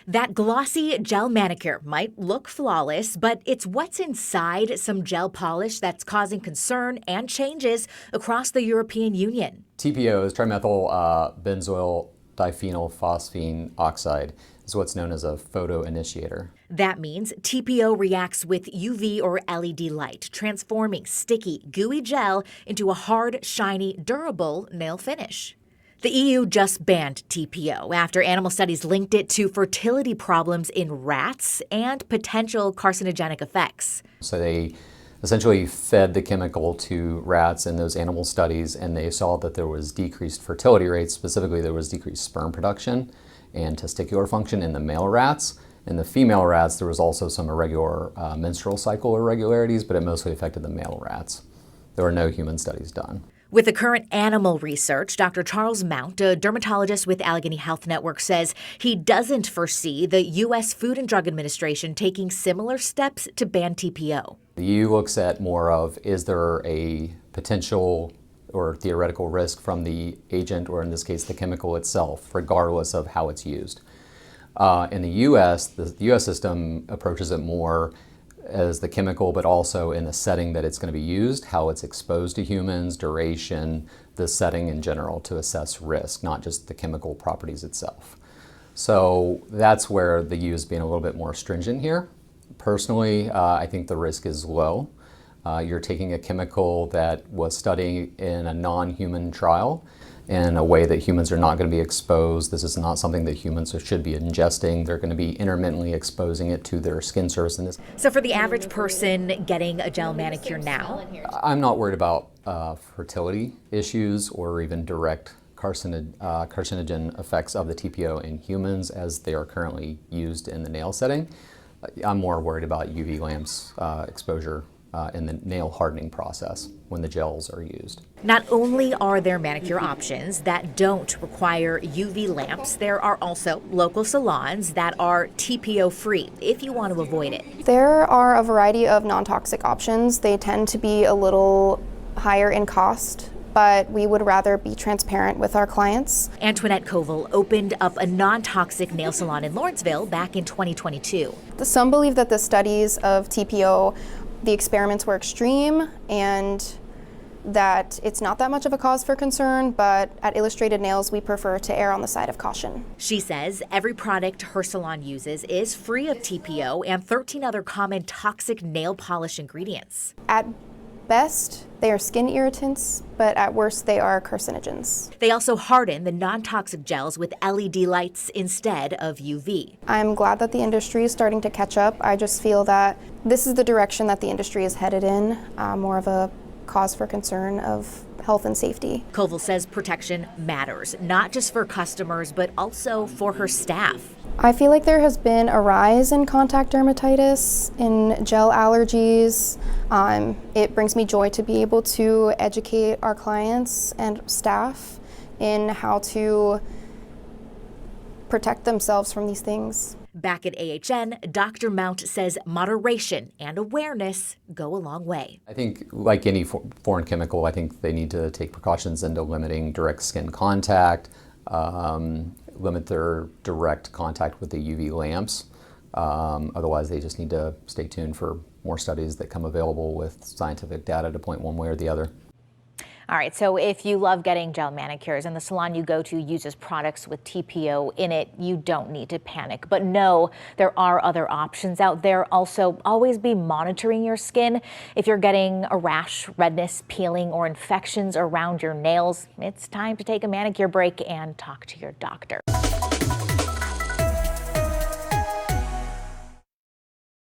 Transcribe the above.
That glossy gel manicure might look flawless, but it's what's inside some gel polish that's causing concern and changes across the European Union. TPO is trimethyl benzoyl diphenyl phosphine oxide. Is what's known as a photoinitiator. That means TPO reacts with UV or LED light, transforming sticky, gooey gel into a hard, shiny, durable nail finish. The EU just banned TPO after animal studies linked it to fertility problems in rats and potential carcinogenic effects. So they essentially fed the chemical to rats in those animal studies, and they saw that there was decreased fertility rates. Specifically, there was decreased sperm production and testicular function in the male rats. In the female rats, there was also some irregular menstrual cycle irregularities, but it mostly affected the male rats. There were no human studies done. With the current animal research, Dr. Charles Mount, a dermatologist with Allegheny Health Network, says he doesn't foresee the U.S. Food and Drug Administration taking similar steps to ban TPO. The EU looks at more of, is there a potential or theoretical risk from the agent, or in this case, the chemical itself, regardless of how it's used. In the U.S., the U.S. system approaches it more as the chemical, but also in the setting that it's going to be used, how it's exposed to humans, duration, the setting in general to assess risk, not just the chemical properties itself. So that's where the EU is being a little bit more stringent here. Personally, I think the risk is low. You're taking a chemical that was studied in a non-human trial in a way that humans are not going to be exposed. This is not something that humans should be ingesting. They're going to be intermittently exposing it to their skin surface. So for the average person getting a gel manicure now? I'm not worried about fertility issues or even direct carcinogen effects of the TPO in humans as they are currently used in the nail setting. I'm more worried about UV lamps exposure in the nail hardening process when the gels are used. Not only are there manicure options that don't require UV lamps, there are also local salons that are TPO free if you want to avoid it. There are a variety of non-toxic options. They tend to be a little higher in cost, but we would rather be transparent with our clients. Antoinette Koval opened up a non-toxic nail salon in Lawrenceville back in 2022. Some believe that the studies of TPO, the experiments were extreme and that it's not that much of a cause for concern, but at Illustrated Nails, we prefer to err on the side of caution. She says every product her salon uses is free of TPO and 13 other common toxic nail polish ingredients. At best, they are skin irritants, but at worst, they are carcinogens. They also harden the non-toxic gels with LED lights instead of UV. I'm glad that the industry is starting to catch up. I just feel that this is the direction that the industry is headed in, more of a cause for concern of health and safety. Koval says protection matters, not just for customers, but also for her staff. I feel like there has been a rise in contact dermatitis, in gel allergies. It brings me joy to be able to educate our clients and staff in how to protect themselves from these things. Back at AHN, Dr. Mount says moderation and awareness go a long way. I think like any foreign chemical, I think they need to take precautions into limiting direct skin contact, limit their direct contact with the UV lamps. Otherwise, they just need to stay tuned for more studies that come available with scientific data to point one way or the other. All right, so if you love getting gel manicures and the salon you go to uses products with TPO in it, you don't need to panic. But no, there are other options out there. Also, always be monitoring your skin. If you're getting a rash, redness, peeling, or infections around your nails, it's time to take a manicure break and talk to your doctor.